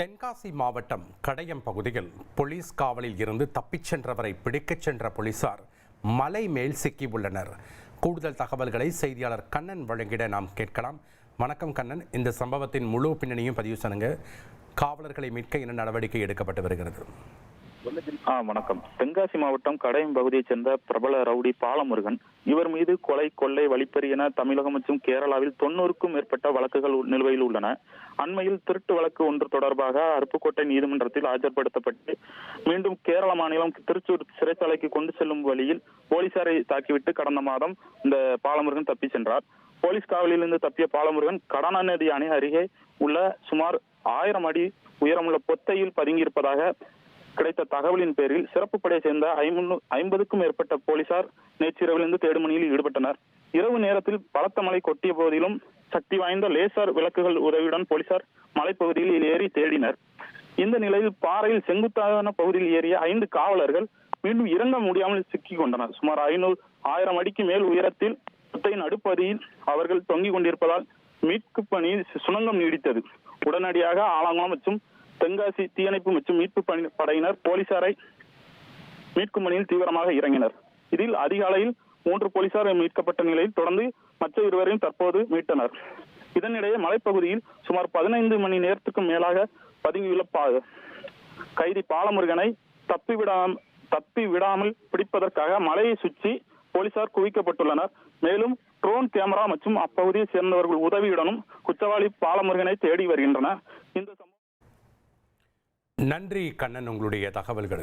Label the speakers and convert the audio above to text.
Speaker 1: தென்காசி மாவட்டம் கடையம் பகுதியில் போலீஸ் காவலில் இருந்து தப்பிச் சென்றவரை பிடிக்கச் சென்ற போலீசார் மலை மேல் சிக்கியுள்ளனர். கூடுதல் தகவல்களை செய்தியாளர் கண்ணன் வழங்கிட நாம் கேட்கலாம். வணக்கம் கண்ணன், இந்த சம்பவத்தின் முழு பின்னணியும் பதிவு செய்யுங்க. காவலர்களை மீட்க என்ன நடவடிக்கை எடுக்கப்பட்டு வருகிறது?
Speaker 2: வணக்கம். தென்காசி மாவட்டம் கடையம் பகுதியைச் சேர்ந்த பிரபல ரவுடி பாலமுருகன், இவர் மீது கொலை, கொள்ளை, வழிப்பறி என தமிழகம் மற்றும் கேரளாவில் 90க்கும் மேற்பட்ட வழக்குகள் நிலுவையில் உள்ளன. அண்மையில் திருட்டு வழக்கு ஒன்று தொடர்பாக அருப்புக்கோட்டை நீதிமன்றத்தில் ஆஜர்படுத்தப்பட்டு மீண்டும் கேரள மாநிலம் திருச்சூர் சிறைச்சாலைக்கு கொண்டு செல்லும் வழியில் போலீசாரை தாக்கிவிட்டு கடந்த மாதம் இந்த பாலமுருகன் தப்பி சென்றார். போலீஸ் காவலிலிருந்து தப்பிய பாலமுருகன் கடனாநதி அணை அருகே உள்ள சுமார் 1000 அடி உயரமுள்ள பொத்தையில் பதுங்கியிருப்பதாக கிடைத்த தகவலின் பேரில் சிறப்பு படையை சேர்ந்த 50க்கும் மேற்பட்ட போலீசார் நேற்றிரவிலிருந்து தேடும் பணியில் ஈடுபட்டனர். இரவு நேரத்தில் பலத்த மழை கொட்டிய போதிலும் சக்தி வாய்ந்த லேசர் விளக்குகள் உதவியுடன் போலீசார் மலைப்பகுதியில் ஏறி தேடினர். இந்த நிலையில் பாறையில் செங்குத்தான பகுதியில் ஏறிய 5 காவலர்கள் மீண்டும் இறங்க முடியாமல் சிக்கிக் கொண்டனர். சுமார் 1000 அடிக்கு மேல் உயரத்தில் பொத்தையின் நடுப்பகுதியில் அவர்கள் தொங்கிக் கொண்டிருப்பதால் மீட்பு பணி சுணங்கம் நீடித்தது. உடனடியாக ஆலங்குளம் மற்றும் தென்காசி தீயணைப்பு மற்றும் மீட்பு படையினர் போலீசாரை மீட்கும் பணியில் தீவிரமாக இறங்கினர். இதில் அதிகாலையில் 3 போலீசார் மீட்கப்பட்ட நிலையில் தொடர்ந்து மற்ற 2 பேரையும் தற்போது மீட்டனர். இதனிடையே மலைப்பகுதியில் சுமார் 15 மணி நேரத்துக்கும் மேலாக பதுங்கியுள்ள கைதி பாலமுருகனை தப்பி விடாமல் பிடிப்பதற்காக மலையை சுற்றி போலீசார் குவிக்கப்பட்டுள்ளனர். மேலும் ட்ரோன் கேமரா மற்றும் அப்பகுதியை சேர்ந்தவர்கள் உதவியுடனும் குற்றவாளி பாலமுருகனை தேடி வருகின்றனர். இந்த
Speaker 1: நன்றி கண்ணன், உங்களுடைய தகவல்களுக்கு.